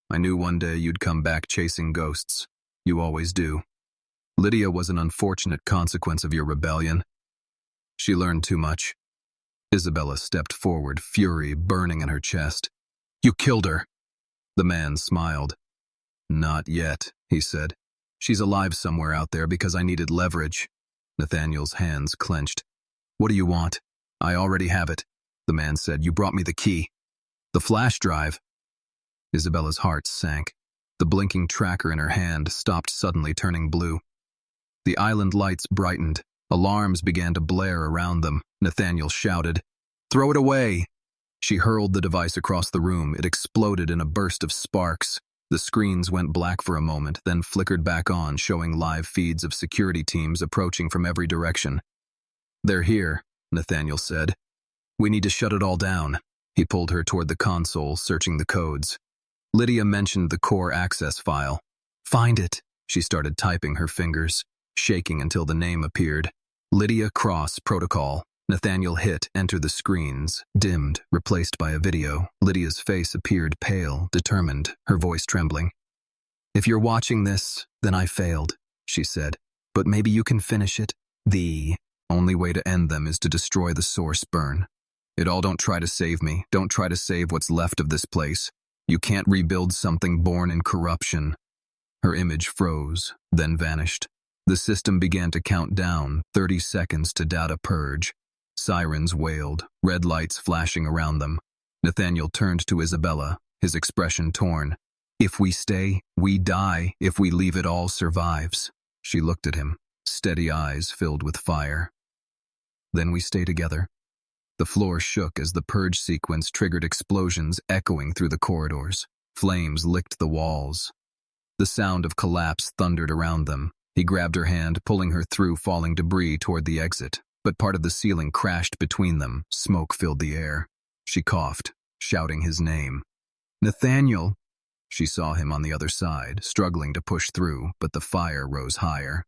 I knew one day you'd come back chasing ghosts. You always do. Lydia was an unfortunate consequence of your rebellion. She learned too much. Isabella stepped forward, fury burning in her chest. You killed her. The man smiled. Not yet, he said. She's alive somewhere out there because I needed leverage. Nathaniel's hands clenched. What do you want? I already have it. The man said. You brought me the key. The flash drive. Isabella's heart sank. The blinking tracker in her hand stopped suddenly, turning blue. The island lights brightened. Alarms began to blare around them. Nathaniel shouted, Throw it away! She hurled the device across the room. It exploded in a burst of sparks. The screens went black for a moment, then flickered back on, showing live feeds of security teams approaching from every direction. They're here, Nathaniel said. We need to shut it all down. He pulled her toward the console, searching the codes. Lydia mentioned the core access file. Find it. She started typing, her fingers shaking until the name appeared. Lydia Cross Protocol. Nathaniel hit enter. The screens dimmed, replaced by a video. Lydia's face appeared pale, determined, her voice trembling. If you're watching this, then I failed, she said. But maybe you can finish it. The only way to end them is to destroy the source burn. Don't try to save me. Don't try to save what's left of this place. You can't rebuild something born in corruption. Her image froze, then vanished. The system began to count down, 30 seconds to data purge. Sirens wailed, red lights flashing around them. Nathaniel turned to Isabella, his expression torn. If we stay, we die. If we leave, it all survives. She looked at him, steady eyes filled with fire. Then we stay together. The floor shook as the purge sequence triggered explosions echoing through the corridors. Flames licked the walls. The sound of collapse thundered around them. He grabbed her hand, pulling her through falling debris toward the exit. But part of the ceiling crashed between them. Smoke filled the air. She coughed, shouting his name. Nathaniel! She saw him on the other side, struggling to push through, but the fire rose higher.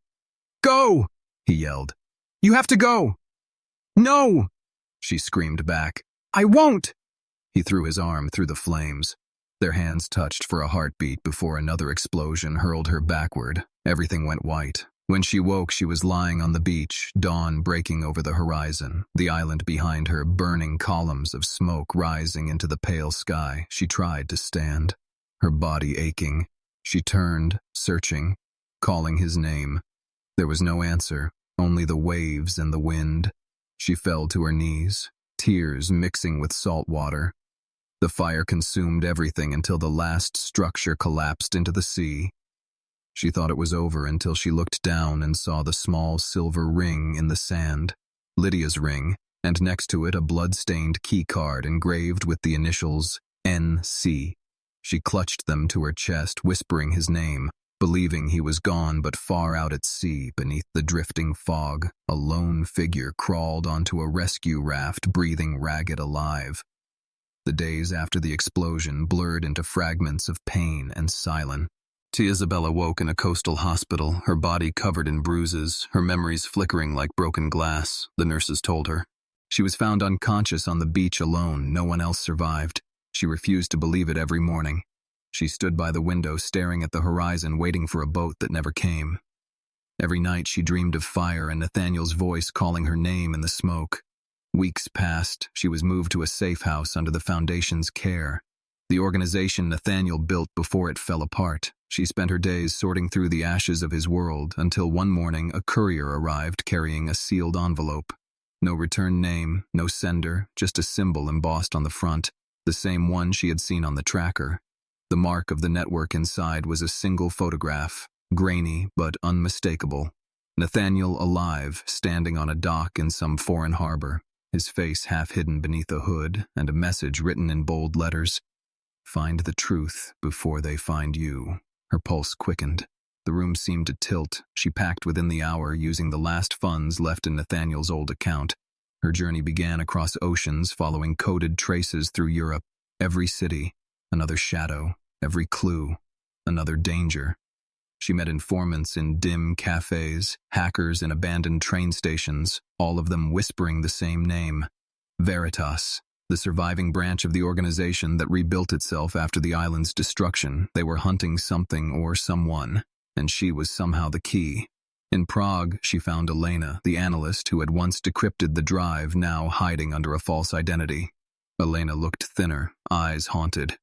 Go! He yelled. You have to go! No! She screamed back. I won't! He threw his arm through the flames. Their hands touched for a heartbeat before another explosion hurled her backward. Everything went white. When she woke, she was lying on the beach, dawn breaking over the horizon, the island behind her, burning columns of smoke rising into the pale sky. She tried to stand, her body aching. She turned, searching, calling his name. There was no answer, only the waves and the wind. She fell to her knees, tears mixing with salt water. The fire consumed everything until the last structure collapsed into the sea. She thought it was over until she looked down and saw the small silver ring in the sand, Lydia's ring, and next to it a blood-stained key card engraved with the initials NC. She clutched them to her chest, whispering his name, believing he was gone, but far out at sea, beneath the drifting fog, a lone figure crawled onto a rescue raft, breathing ragged alive. The days after the explosion blurred into fragments of pain and silence. Isabella woke in a coastal hospital, her body covered in bruises, her memories flickering like broken glass, the nurses told her. She was found unconscious on the beach alone. No one else survived. She refused to believe it every morning. She stood by the window, staring at the horizon, waiting for a boat that never came. Every night she dreamed of fire and Nathaniel's voice calling her name in the smoke. Weeks passed. She was moved to a safe house under the Foundation's care, the organization Nathaniel built before it fell apart. She spent her days sorting through the ashes of his world until one morning a courier arrived carrying a sealed envelope. No return name, no sender, just a symbol embossed on the front, the same one she had seen on the tracker. The mark of the network inside was a single photograph, grainy but unmistakable. Nathaniel alive, standing on a dock in some foreign harbor, his face half hidden beneath a hood, and a message written in bold letters. Find the truth before they find you. Her pulse quickened. The room seemed to tilt. She packed within the hour, using the last funds left in Nathaniel's old account. Her journey began across oceans, following coded traces through Europe. Every city, another shadow. Every clue, another danger. She met informants in dim cafes, hackers in abandoned train stations, all of them whispering the same name: Veritas, the surviving branch of the organization that rebuilt itself after the island's destruction. They were hunting something or someone, and she was somehow the key. In Prague, she found Elena, the analyst who had once decrypted the drive, now hiding under a false identity. Elena looked thinner, eyes haunted.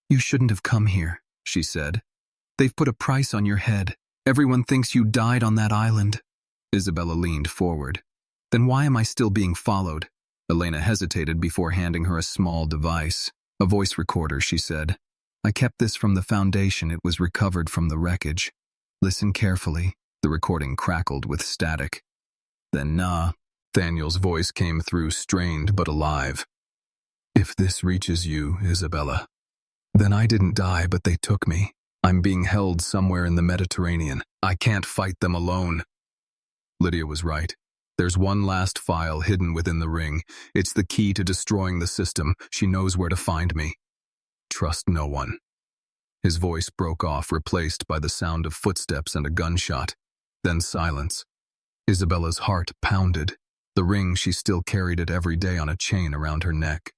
"You shouldn't have come here," she said. "They've put a price on your head. Everyone thinks you died on that island." Isabella leaned forward. "Then why am I still being followed?" Elena hesitated before handing her a small device. "A voice recorder," she said. "I kept this from the Foundation. It was recovered from the wreckage. Listen carefully." The recording crackled with static. "Then Nathaniel's voice came through, strained but alive. "If this reaches you, Isabella, then I didn't die, but they took me. I'm being held somewhere in the Mediterranean. I can't fight them alone." Lydia was right. There's one last file hidden within the ring. It's the key to destroying the system. She knows where to find me. Trust no one. His voice broke off, replaced by the sound of footsteps and a gunshot. Then silence. Isabella's heart pounded. The ring, she still carried it every day on a chain around her neck.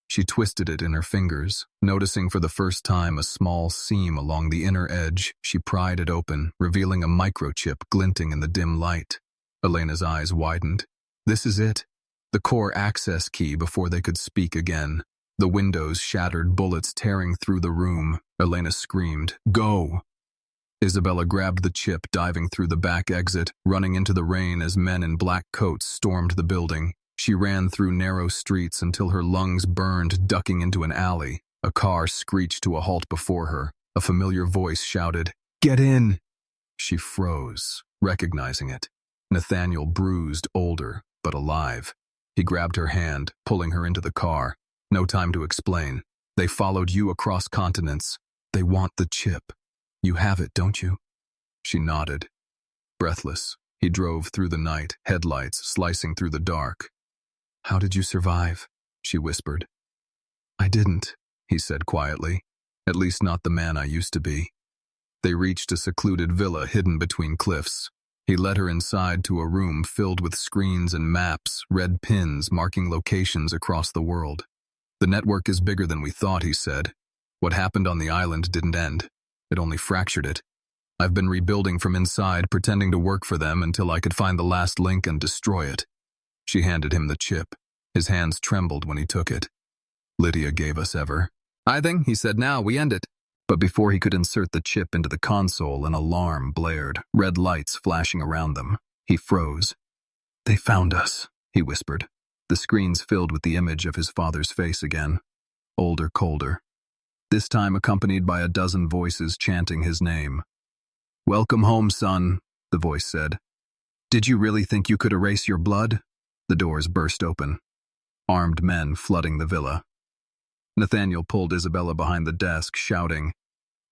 She twisted it in her fingers, noticing for the first time a small seam along the inner edge. She pried it open, revealing a microchip glinting in the dim light. Elena's eyes widened. This is it. The core access key before they could speak again. The windows shattered, bullets tearing through the room. Elena screamed, "Go!" Isabella grabbed the chip, diving through the back exit, running into the rain as men in black coats stormed the building. She ran through narrow streets until her lungs burned, ducking into an alley. A car screeched to a halt before her. A familiar voice shouted, "Get in!" She froze, recognizing it. Nathaniel, bruised, older, but alive. He grabbed her hand, pulling her into the car. "No time to explain. They followed you across continents. They want the chip. You have it, don't you?" She nodded. Breathless, he drove through the night, headlights slicing through the dark. "How did you survive?" she whispered. "I didn't," he said quietly. "At least not the man I used to be." They reached a secluded villa hidden between cliffs. He led her inside to a room filled with screens and maps, red pins marking locations across the world. "The network is bigger than we thought," he said. "What happened on the island didn't end. It only fractured it. I've been rebuilding from inside, pretending to work for them until I could find the last link and destroy it." She handed him the chip. His hands trembled when he took it. "Lydia gave us ever." "I think," he said, "now we end it." But before he could insert the chip into the console, an alarm blared, red lights flashing around them. He froze. "They found us," he whispered. The screens filled with the image of his father's face again. Older, colder. This time accompanied by a dozen voices chanting his name. "Welcome home, son," the voice said. "Did you really think you could erase your blood?" The doors burst open. Armed men flooding the villa. Nathaniel pulled Isabella behind the desk, shouting,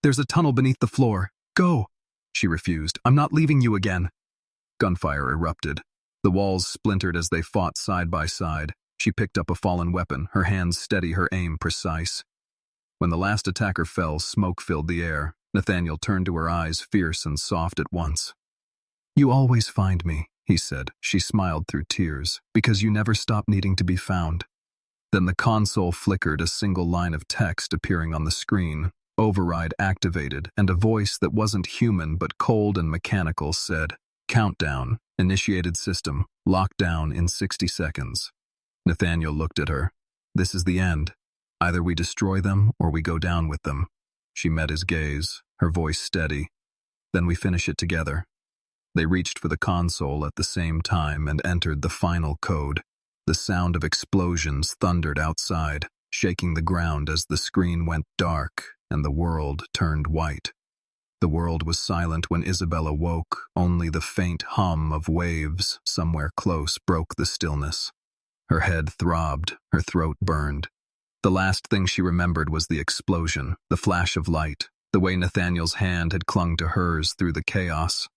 "There's a tunnel beneath the floor. Go!" She refused. "I'm not leaving you again." Gunfire erupted. The walls splintered as they fought side by side. She picked up a fallen weapon, her hands steady, her aim precise. When the last attacker fell, smoke filled the air. Nathaniel turned to her, eyes fierce and soft at once. "You always find me," he said. She smiled through tears, "because you never stop needing to be found." Then the console flickered, a single line of text appearing on the screen. Override activated, and a voice that wasn't human but cold and mechanical said, "Countdown, initiated system, lockdown in 60 seconds. Nathaniel looked at her. "This is the end. Either we destroy them or we go down with them." She met his gaze, her voice steady. "Then we finish it together." They reached for the console at the same time and entered the final code. The sound of explosions thundered outside, shaking the ground as the screen went dark and the world turned white. The world was silent when Isabella woke. Only the faint hum of waves somewhere close broke the stillness. Her head throbbed, her throat burned. The last thing she remembered was the explosion, the flash of light, the way Nathaniel's hand had clung to hers through the chaos.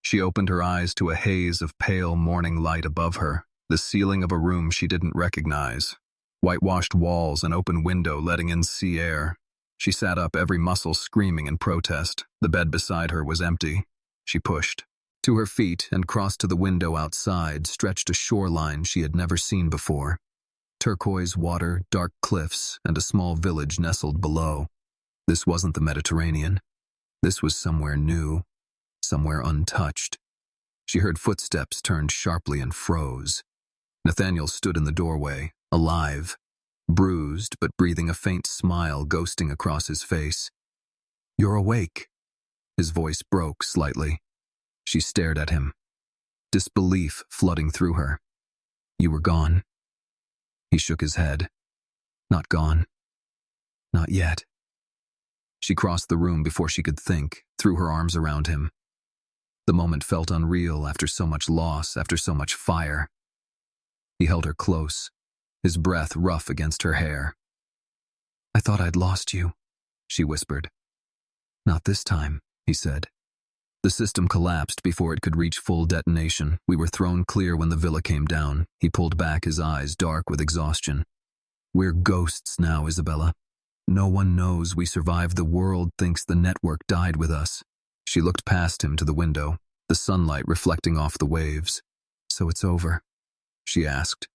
She opened her eyes to a haze of pale morning light above her, the ceiling of a room she didn't recognize. Whitewashed walls, an open window letting in sea air. She sat up, every muscle screaming in protest. The bed beside her was empty. She pushed to her feet and crossed to the window outside, stretched a shoreline she had never seen before. Turquoise water, dark cliffs, and a small village nestled below. This wasn't the Mediterranean. This was somewhere new, somewhere untouched. She heard footsteps, turned sharply, and froze. Nathaniel stood in the doorway, alive, bruised but breathing, a faint smile ghosting across his face. "You're awake." His voice broke slightly. She stared at him, disbelief flooding through her. "You were gone." He shook his head. "Not gone. Not yet." She crossed the room before she could think, threw her arms around him. The moment felt unreal after so much loss, after so much fire. He held her close, his breath rough against her hair. "I thought I'd lost you," she whispered. "Not this time," he said. The system collapsed before it could reach full detonation. We were thrown clear when the villa came down. He pulled back, his eyes dark with exhaustion. "We're ghosts now, Isabella. No one knows we survived. The world thinks the network died with us." She looked past him to the window, the sunlight reflecting off the waves. "So it's over?" she asked.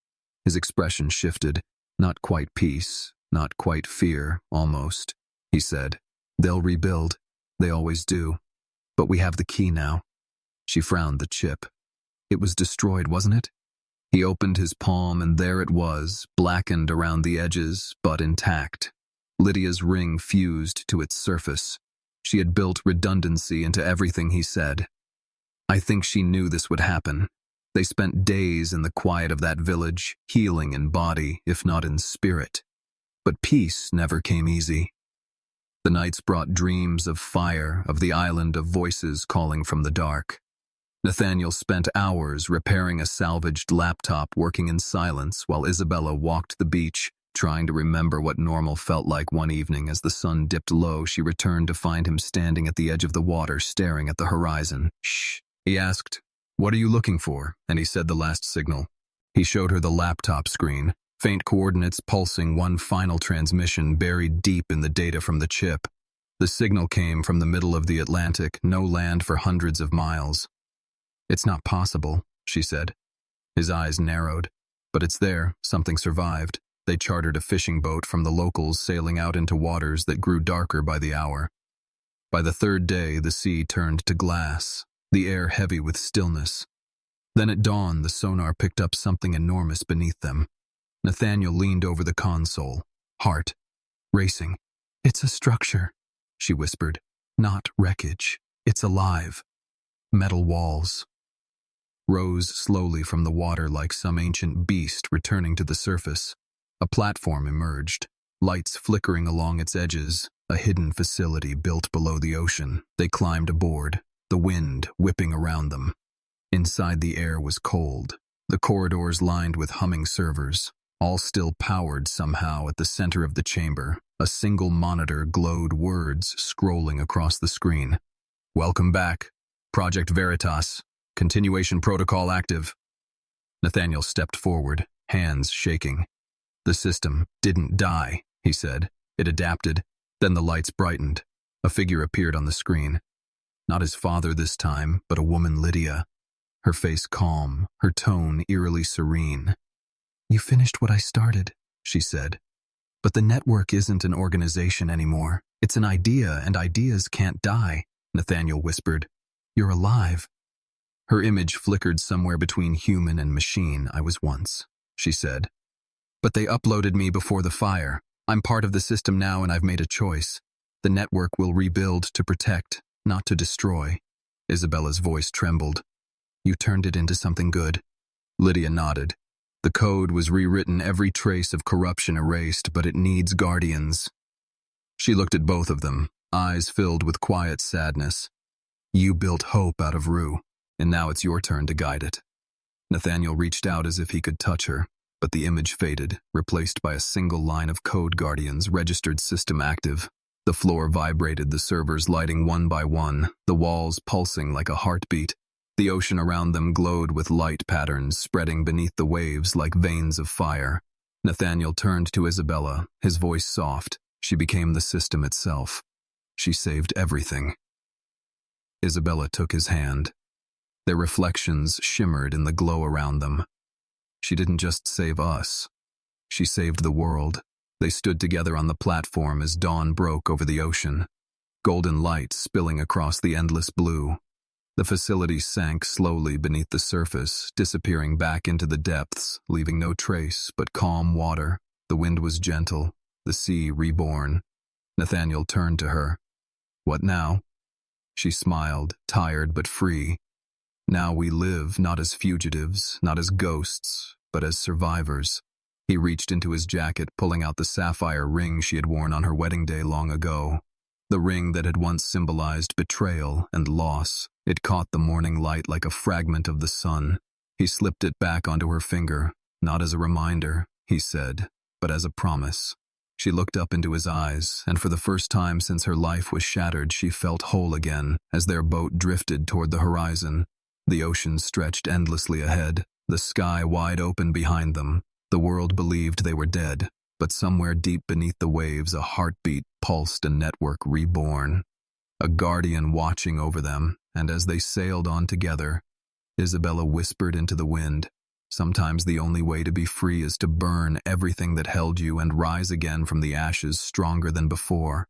His expression shifted. "Not quite peace, not quite fear, almost," he said. "They'll rebuild. They always do. But we have the key now." She frowned. The chip. It was destroyed, wasn't it? He opened his palm, and there it was, blackened around the edges, but intact. Lydia's ring fused to its surface. She had built redundancy into everything he said. I think she knew this would happen. They spent days in the quiet of that village, healing in body, if not in spirit. But peace never came easy. The nights brought dreams of fire, of the island of voices calling from the dark. Nathaniel spent hours repairing a salvaged laptop, working in silence while Isabella walked the beach, trying to remember what normal felt like. One evening, as the sun dipped low, she returned to find him standing at the edge of the water, staring at the horizon. "Shh," he asked. "What are you looking for?" And he said the last signal. He showed her the laptop screen, faint coordinates pulsing, one final transmission buried deep in the data from the chip. The signal came from the middle of the Atlantic, no land for hundreds of miles. "It's not possible," she said. His eyes narrowed. "But it's there. Something survived." They chartered a fishing boat from the locals, sailing out into waters that grew darker by the hour. By the third day, the sea turned to glass, the air heavy with stillness. Then at dawn, the sonar picked up something enormous beneath them. Nathaniel leaned over the console, heart racing. "It's a structure," she whispered. "Not wreckage. It's alive." Metal walls rose slowly from the water like some ancient beast returning to the surface. A platform emerged, lights flickering along its edges, a hidden facility built below the ocean. They climbed aboard, the wind whipping around them. Inside, the air was cold, the corridors lined with humming servers, all still powered somehow. At the center of the chamber, a single monitor glowed, words scrolling across the screen. "Welcome back. Project Veritas. Continuation protocol active." Nathaniel stepped forward, hands shaking. "The system didn't die," he said. "It adapted." Then the lights brightened. A figure appeared on the screen. Not his father this time, but a woman, Lydia. Her face calm, her tone eerily serene. "You finished what I started," she said. "But the network isn't an organization anymore. It's an idea, and ideas can't die," Nathaniel whispered. "You're alive." Her image flickered somewhere between human and machine. "I was once," she said. "But they uploaded me before the fire. I'm part of the system now, and I've made a choice. The network will rebuild to protect, not to destroy." Isabella's voice trembled. "You turned it into something good." Lydia nodded. "The code was rewritten, every trace of corruption erased, but it needs guardians." She looked at both of them, eyes filled with quiet sadness. "You built hope out of Rue, and now it's your turn to guide it." Nathaniel reached out as if he could touch her, but the image faded, replaced by a single line of code: guardians, registered system active. The floor vibrated, the servers lighting one by one, the walls pulsing like a heartbeat. The ocean around them glowed with light patterns, spreading beneath the waves like veins of fire. Nathaniel turned to Isabella, his voice soft. She became the system itself. She saved everything. Isabella took his hand. Their reflections shimmered in the glow around them. She didn't just save us. She saved the world. They stood together on the platform as dawn broke over the ocean, golden light spilling across the endless blue. The facility sank slowly beneath the surface, disappearing back into the depths, leaving no trace but calm water. The wind was gentle, the sea reborn. Nathaniel turned to her. "What now?" She smiled, tired but free. "Now we live not as fugitives, not as ghosts, but as survivors." He reached into his jacket, pulling out the sapphire ring she had worn on her wedding day long ago. The ring that had once symbolized betrayal and loss. It caught the morning light like a fragment of the sun. He slipped it back onto her finger, not as a reminder, he said, but as a promise. She looked up into his eyes, and for the first time since her life was shattered, she felt whole again as their boat drifted toward the horizon. The ocean stretched endlessly ahead, the sky wide open behind them. The world believed they were dead, but somewhere deep beneath the waves a heartbeat pulsed, a network reborn. A guardian watching over them, and as they sailed on together, Isabella whispered into the wind, "Sometimes the only way to be free is to burn everything that held you and rise again from the ashes stronger than before."